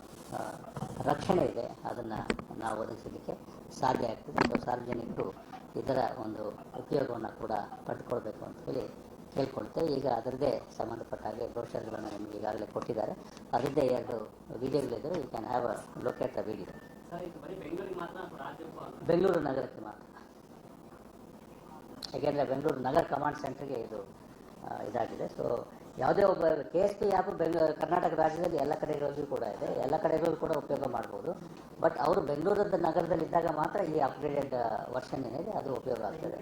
ರಕ್ಷಣೆ ಇದೆ ಅದನ್ನು ನಾವು ಒದಗಿಸಲಿಕ್ಕೆ ಸಾಧ್ಯ ಆಗ್ತದೆ. ಸೊ ಸಾರ್ವಜನಿಕರು ಇದರ ಒಂದು ಉಪಯೋಗವನ್ನು ಕೂಡ ಪಡೆದುಕೊಳ್ಬೇಕು ಅಂತ ಹೇಳಿ ಕೇಳ್ಕೊಳ್ತೇವೆ. ಈಗ ಅದರದ್ದೇ ಸಂಬಂಧಪಟ್ಟ ಹಾಗೆ ಬ್ರೋಷರ್ಗಳನ್ನು ನಿಮಗೆ ಈಗಾಗಲೇ ಕೊಟ್ಟಿದ್ದಾರೆ. ಅದರದ್ದೇ 2 ವಿಡಿಯೋಗಳಿದ್ದರೆ you can have a look at the video. Bengaluru ನಗರಕ್ಕೆ ಮಾತ್ರ, ಯಾಕೆಂದರೆ ಬೆಂಗಳೂರು ನಗರ ಕಮಾಂಡ್ ಸೆಂಟರ್ಗೆ ಇದು ಇದಾಗಿದೆ. ಸೊ ಯಾವುದೇ ಒಬ್ಬ KSP ಆ್ಯಪ್ ಕರ್ನಾಟಕ ರಾಜ್ಯದಲ್ಲಿ ಎಲ್ಲ ಕಡೆಗಳಲ್ಲೂ ಕೂಡ ಇದೆ, ಎಲ್ಲ ಕಡೆಗಳಲ್ಲೂ ಕೂಡ ಉಪಯೋಗ ಮಾಡ್ಬೋದು. ಬಟ್ ಅವರು ಬೆಂಗಳೂರದ ನಗರದಲ್ಲಿದ್ದಾಗ ಮಾತ್ರ ಈ ಅಪ್ಗ್ರೇಡೆಡ್ ವರ್ಷನ್ ಏನಿದೆ ಅದು ಉಪಯೋಗ ಆಗ್ತದೆ.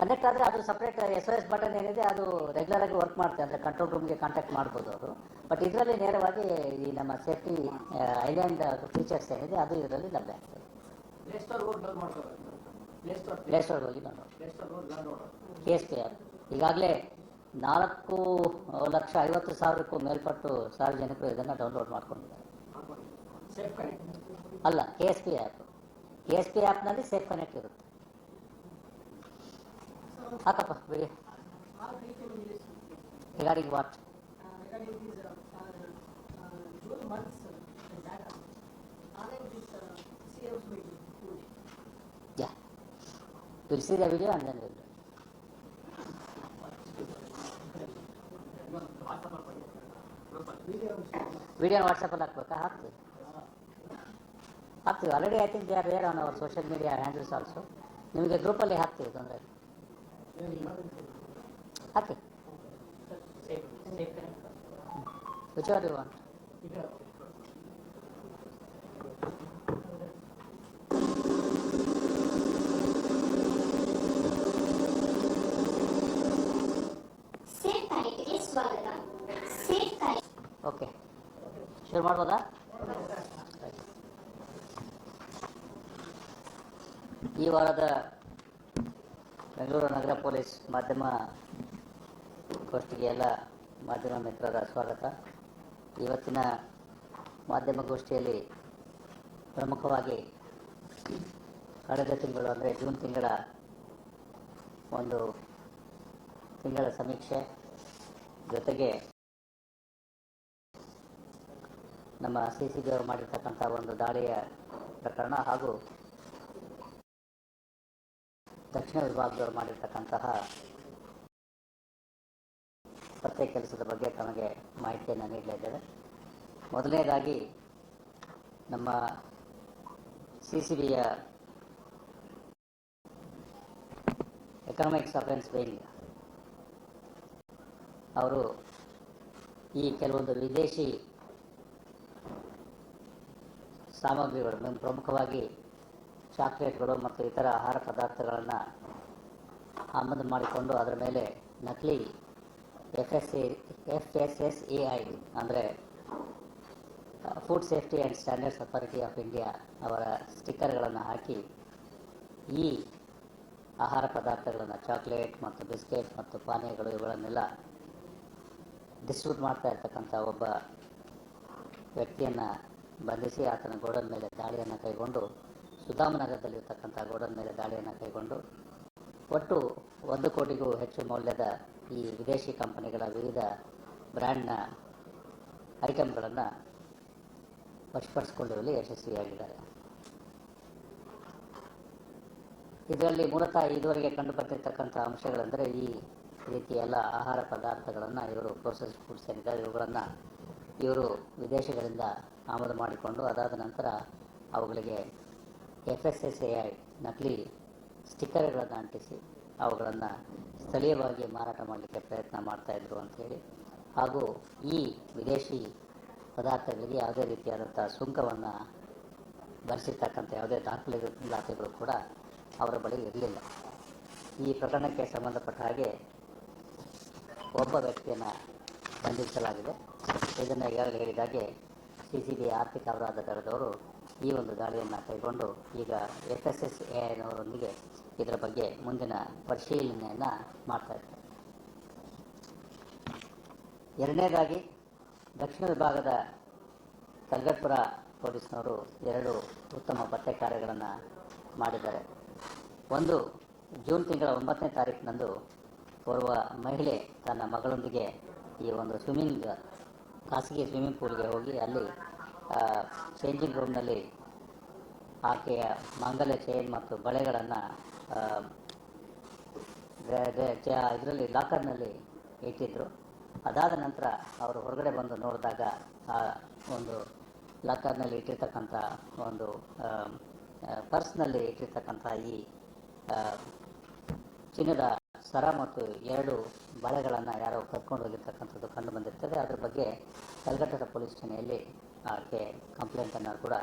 ಕನೆಕ್ಟ್ ಆದರೆ ಅದು ಸಪ್ರೇಟ್ SOS ಬಟನ್ ಏನಿದೆ ಅದು ರೆಗ್ಯುಲರಾಗಿ ವರ್ಕ್ ಮಾಡುತ್ತೆ. ಅಂದರೆ ಕಂಟ್ರೋಲ್ ರೂಮ್ಗೆ ಕಾಂಟ್ಯಾಕ್ಟ್ ಮಾಡ್ಬೋದು ಅವರು. ಬಟ್ ಇದರಲ್ಲಿ ನೇರವಾಗಿ ಈ ನಮ್ಮ ಸೇಫ್ಟಿ ಐಲ್ಯಾಂಡ್ ಫೀಚರ್ಸ್ ಏನಿದೆ ಅದು ಇದರಲ್ಲಿ ಲಭ್ಯ ಆಗ್ತದೆ. ಪ್ಲೇಸ್ಟೋರ್ ಹೋಗಿ ಡೌನ್ಲೋಡ್ KSP ಆ್ಯಪ್ ಈಗಾಗಲೇ 4,50,000ಕ್ಕೂ ಮೇಲ್ಪಟ್ಟು ಸಾರ್ವಜನಿಕರು ಇದನ್ನು ಡೌನ್ಲೋಡ್ ಮಾಡ್ಕೊಂಡಿದ್ದಾರೆ. ಅಲ್ಲ, KSP ಆ್ಯಪ್, KSP ಆ್ಯಪ್ನಲ್ಲಿ ಸೇಫ್ ಕನೆಕ್ಟ್ ಇರುತ್ತೆ. ಹಾಕಪ್ಪ ಬಿಡಿ. Regarding what? Yeah, we'll see the video and then we'll do. Video ವಾಟ್ಸಪ್ಪಲ್ಲಿ ಹಾಕ್ಬೇಕಾ? ಹಾಕ್ತೀವಿ already. I think they are where on our social media handles also. ನಿಮಗೆ ಗ್ರೂಪಲ್ಲಿ ಹಾಕ್ತೀವಿ, ತೊಂದರೆ ಹಾಕಿ. Which are you want? ಸ್ವಾಗತ. ಓಕೆ, ಶುರು ಮಾಡ್ಬೋದಾ? ಈ ವಾರದ ಬೆಂಗಳೂರು ನಗರ ಪೊಲೀಸ್ ಮಾಧ್ಯಮ ಗೋಷ್ಠಿಗೆ ಎಲ್ಲ ಮಾಧ್ಯಮ ಮಿತ್ರರ ಸ್ವಾಗತ. ಇವತ್ತಿನ ಮಾಧ್ಯಮ ಗೋಷ್ಠಿಯಲ್ಲಿ ಪ್ರಮುಖವಾಗಿ ಕಳೆದ ತಿಂಗಳು ಅಂದರೆ ಜೂನ್ ತಿಂಗಳ ಒಂದು ತಿಂಗಳ ಸಮೀಕ್ಷೆ, ಜೊತೆಗೆ ನಮ್ಮ CCB ಅವರು ಮಾಡಿರ್ತಕ್ಕಂಥ ಒಂದು ದಾಳಿಯ ಪ್ರಕರಣ ಹಾಗೂ ದಕ್ಷಿಣ ವಿಭಾಗದವರು ಮಾಡಿರ್ತಕ್ಕಂತಹ ಪತ್ತೆ ಕೆಲಸದ ಬಗ್ಗೆ ತಮಗೆ ಮಾಹಿತಿಯನ್ನು ನೀಡಲಿದ್ದೇವೆ. ಮೊದಲನೇದಾಗಿ ನಮ್ಮ CCBಯ ಎಕನಾಮಿಕ್ಸ್ ಅಫೆನ್ಸ್ ವಿಂಗ್ ಅವರು ಈ ಕೆಲವೊಂದು ವಿದೇಶಿ ಸಾಮಗ್ರಿಗಳು, ಪ್ರಮುಖವಾಗಿ ಚಾಕ್ಲೇಟ್ಗಳು ಮತ್ತು ಇತರ ಆಹಾರ ಪದಾರ್ಥಗಳನ್ನು ಆಮದು ಮಾಡಿಕೊಂಡು ಅದರ ಮೇಲೆ ನಕಲಿ FSSAI ಅಂದರೆ food safety and standards authority of India ಅವರ ಸ್ಟಿಕ್ಕರ್ಗಳನ್ನು ಹಾಕಿ ಈ ಆಹಾರ ಪದಾರ್ಥಗಳನ್ನು, ಚಾಕ್ಲೇಟ್ ಮತ್ತು ಬಿಸ್ಕೆಟ್ ಮತ್ತು ಪಾನೀಯಗಳು ಇವುಗಳನ್ನೆಲ್ಲ ಡಿಸ್ಟ್ರಿಬ್ಯೂಟ್ ಮಾಡ್ತಾ ಇರ್ತಕ್ಕಂಥ ಒಬ್ಬ ವ್ಯಕ್ತಿಯನ್ನು ಬಂಧಿಸಿ ಆತನ ಗೋಡನ್ ಮೇಲೆ ದಾಳಿಯನ್ನು ಕೈಗೊಂಡು, ಸುಧಾಮನಗರದಲ್ಲಿರ್ತಕ್ಕಂಥ ಗೋಡನ್ ಮೇಲೆ ದಾಳಿಯನ್ನು ಕೈಗೊಂಡು ಒಟ್ಟು 1 ಕೋಟಿಗೂ ಹೆಚ್ಚು ಮೌಲ್ಯದ ಈ ವಿದೇಶಿ ಕಂಪನಿಗಳ ವಿವಿಧ ಬ್ರ್ಯಾಂಡ್ನ ಐಟಮ್ಗಳನ್ನು ವಶಪಡಿಸಿಕೊಳ್ಳುವಲ್ಲಿ ಯಶಸ್ವಿಯಾಗಿದ್ದಾರೆ. ಇದರಲ್ಲಿ ಮೂಲತಃ ಇದುವರೆಗೆ ಕಂಡುಬಂದಿರತಕ್ಕಂಥ ಅಂಶಗಳೆಂದರೆ, ಈ ರೀತಿಯ ಎಲ್ಲ ಆಹಾರ ಪದಾರ್ಥಗಳನ್ನು ಇವರು ಪ್ರೊಸೆಸ್ ಫುಡ್ಸ್ ಏನಿದೆ ಇವುಗಳನ್ನು ಇವರು ವಿದೇಶಗಳಿಂದ ಆಮದು ಮಾಡಿಕೊಂಡು ಅದಾದ ನಂತರ ಅವುಗಳಿಗೆ FSSAI ನಕಲಿ ಸ್ಟಿಕ್ಕರ್ಗಳನ್ನು ಅಂಟಿಸಿ ಅವುಗಳನ್ನು ಸ್ಥಳೀಯವಾಗಿ ಮಾರಾಟ ಮಾಡಲಿಕ್ಕೆ ಪ್ರಯತ್ನ ಮಾಡ್ತಾಯಿದ್ರು ಅಂಥೇಳಿ, ಹಾಗೂ ಈ ವಿದೇಶಿ ಪದಾರ್ಥಗಳಿಗೆ ಯಾವುದೇ ರೀತಿಯಾದಂಥ ಸುಂಕವನ್ನು ಭರಿಸಿರ್ತಕ್ಕಂಥ ಯಾವುದೇ ದಾಖಲೆಗಳು ಕೂಡ ಅವರ ಬಳಿ ಇರಲಿಲ್ಲ. ಈ ಪ್ರಕರಣಕ್ಕೆ ಸಂಬಂಧಪಟ್ಟ ಹಾಗೆ ಒಬ್ಬ ವ್ಯಕ್ತಿಯನ್ನು ಬಂಧಿಸಲಾಗಿದೆ. ಇದನ್ನು ಈಗಾಗಲೇ ಹೇಳಿದಾಗೆ CCB ಆರ್ಥಿಕ ಅಪರಾಧ ದಳದವರು ಈ ಒಂದು ದಾಳಿಯನ್ನು ಕೈಗೊಂಡು ಈಗ FSSAIನವರೊಂದಿಗೆ ಇದರ ಬಗ್ಗೆ ಮುಂದಿನ ಪರಿಶೀಲನೆಯನ್ನು ಮಾಡ್ತಾಯಿದ್ದಾರೆ. ಎರಡನೇದಾಗಿ ದಕ್ಷಿಣ ವಿಭಾಗದ ಕಲ್ಗಟ್ಪುರ ಪೊಲೀಸ್ನವರು 2 ಉತ್ತಮ ಪತ್ತೆ ಕಾರ್ಯಗಳನ್ನು ಮಾಡಿದ್ದಾರೆ. ಒಂದು, ಜೂನ್ ತಿಂಗಳ 9ನೇ ತಾರೀಕಿನಂದು ಓರ್ವ ಮಹಿಳೆ ತನ್ನ ಮಗಳೊಂದಿಗೆ ಈ ಒಂದು ಖಾಸಗಿ ಸ್ವಿಮ್ಮಿಂಗ್ ಪೂಲ್ಗೆ ಹೋಗಿ ಅಲ್ಲಿ ಚೇಂಜಿಂಗ್ ರೂಮ್ನಲ್ಲಿ ಆಕೆಯ ಮಾಂಗಲ್ಯ ಚೈನ್ ಮತ್ತು ಬಳೆಗಳನ್ನು ಇದರಲ್ಲಿ ಲಾಕರ್ನಲ್ಲಿ ಇಟ್ಟಿದ್ದರು. ಅದಾದ ನಂತರ ಅವರು ಹೊರಗಡೆ ಬಂದು ನೋಡಿದಾಗ ಆ ಒಂದು ಲಾಕರ್ನಲ್ಲಿ ಇಟ್ಟಿರ್ತಕ್ಕಂಥ ಒಂದು ಪರ್ಸ್ನಲ್ಲಿ ಇಟ್ಟಿರ್ತಕ್ಕಂಥ ಈ ಚಿನ್ನದ ಸರ ಮತ್ತು 2 ಬಳೆಗಳನ್ನು ಯಾರೋ ಕದ್ಕೊಂಡು ಹೋಗಿರ್ತಕ್ಕಂಥದ್ದು ಕಂಡು ಬಂದಿರ್ತದೆ. ಅದರ ಬಗ್ಗೆ ಕಲ್ಗಟ್ಟದ ಪೊಲೀಸ್ ಠಾಣೆಯಲ್ಲಿ ಆಕೆ ಕಂಪ್ಲೇಂಟನ್ನು ಕೂಡ